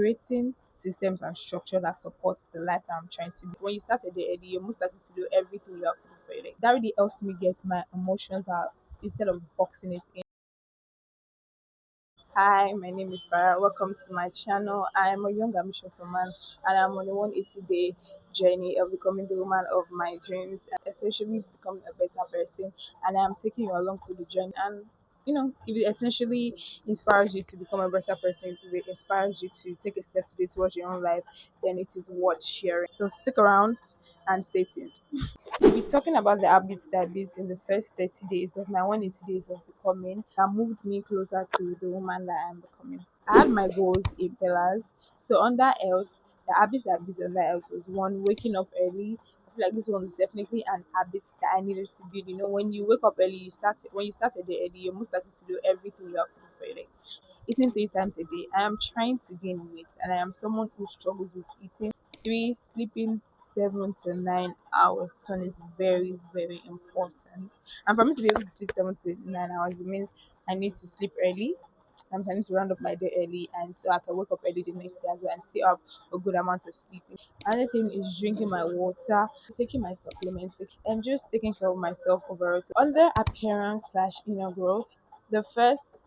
creating systems and structure that supports the life that I'm trying to be. When you start a day early, you're most likely to do everything you have to do for your day. That really helps me get my emotions out instead of boxing it in. Hi, my name is Farah. Welcome to my channel. I am a young ambitious woman and I'm on a 180-day journey of becoming the woman of my dreams and essentially becoming a better person. And I'm taking you along through the journey. And if it essentially inspires you to become a better person, if it inspires you to take a step today towards your own life, then it is worth sharing. So stick around and stay tuned. We'll be talking about the habits that I built in the first 30 days of my 180 days of becoming that moved me closer to the woman that I am becoming. I had my goals in pillars. So under health, the habits that I built under health was one, waking up early. I feel like this one is definitely an habit that I needed to build. When you wake up early, you start a day early, you're most likely to do everything you have to do for your day. Eating 3 times a day. I am trying to gain weight and I am someone who struggles with eating. Three, sleeping 7 to 9 hours. This one is very, very important. And for me to be able to sleep 7 to 9 hours, it means I need to sleep early. I need to round up my day early and so I can wake up early the next day as well and still have a good amount of sleeping. Another thing is drinking my water, taking my supplements, and just taking care of myself overall. Under appearance slash inner growth, the first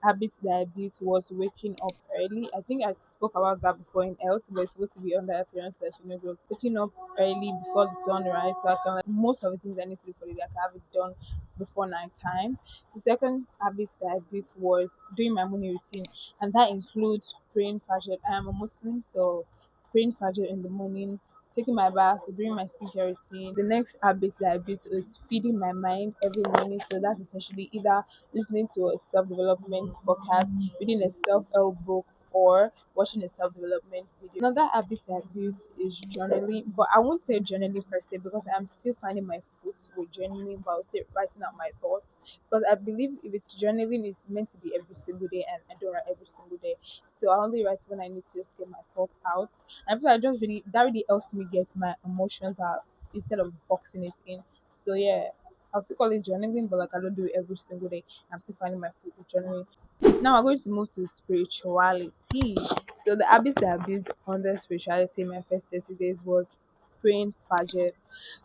habits that I built was waking up early. I think I spoke about that before in health, but it's supposed to be under appearance session. Waking up early before the sunrise, so I can like most of the things I need to do for the day, I can have it done before night time. The second habit that I built was doing my morning routine, and that includes praying Fajr. I am a Muslim, so praying Fajr in the morning, taking my bath, doing my skincare routine. The next habit that I built is feeding my mind every morning. So that's essentially either listening to a self development podcast, reading a self help book, or watching a self development video. Another habit that I built is journaling, but I won't say journaling per se because I'm still finding my foot with journaling, but I'll say writing out my thoughts because I believe if it's journaling, it's meant to be every single day, and I don't write every single day. So I only write when I need to just get my thoughts out. I feel like just really that really helps me get my emotions out instead of boxing it in. So yeah, I'll still call it journaling, but like I don't do it every single day. I'm still finding my foot with journaling. Now we're going to move to spirituality. So the habits that I built under spirituality in my first 30 days was praying Fajr.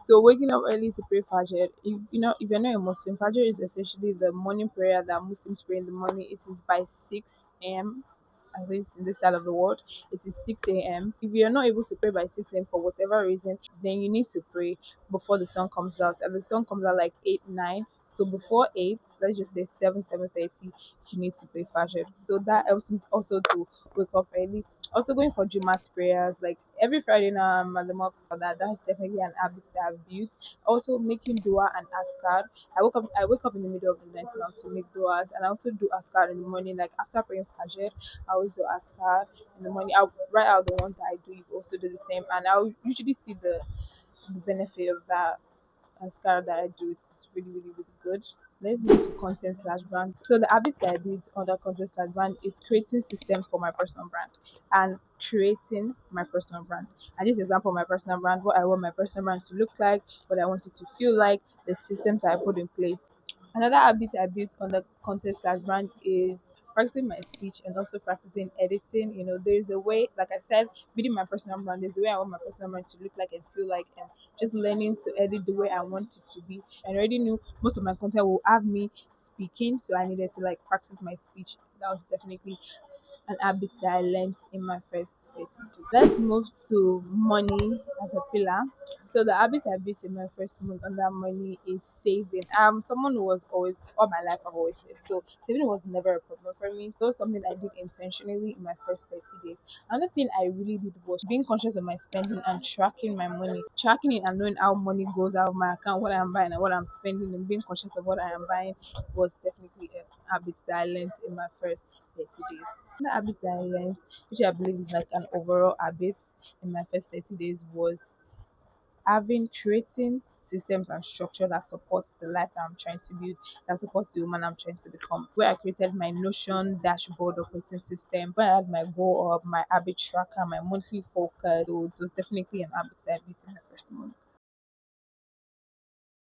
So waking up early to pray Fajr. If you're not a Muslim, Fajr is essentially the morning prayer that Muslims pray in the morning. It is by 6 a.m. At least in this side of the world, it is 6 a.m. If you're not able to pray by 6 a.m. for whatever reason, then you need to pray before the sun comes out. And the sun comes out like 8, 9. So before 8, let's just say 7, 7:30, you need to pray Fajr. So that helps me also to wake up early. Also going for Jumat prayers, like every Friday now I'm at the mosque for that. That's definitely an habit that I've built. Also making dua and askar. I wake up in the middle of the night now to make duas and I also do askar in the morning. Like after praying Fajr, I always do askar in the morning. I'll write out the ones that I do, you also do the same and I'll usually see the benefit of that mascara that I do. It's really, really, really good. Let's move to content slash brand. So the habits that I did under content slash brand is creating systems for my personal brand and creating my personal brand. And this example, my personal brand, what I want my personal brand to look like, what I want it to feel like, the systems that I put in place. Another habit I built on the content slash brand is practicing my speech and also practicing editing. There's a way, like I said, building my personal brand, there's a way I want my personal brand to look like and feel like, and just learning to edit the way I want it to be. And I already knew most of my content will have me speaking, so I needed to like practice my speech. That was definitely an habit that I learned in my first lesson. Let's move to money as a pillar. So the habits I built in my first month under money is saving. Someone who was always all my life I've always saved. So saving was never a problem for me. So something I did intentionally in my first 30 days. Another thing I really did was being conscious of my spending and tracking my money. Tracking it and knowing how money goes out of my account, what I'm buying and what I'm spending, and being conscious of what I am buying was definitely a habit that I learned in my first 30 days. The habit that I learned, which I believe is like an overall habit in my first 30 days, was having creating systems and structure that supports the life that I'm trying to build, that supports the woman I'm trying to become. Where I created my Notion dashboard operating system, where I had my goal of my habit tracker, my monthly focus. So it was definitely an habit that I built in the first month.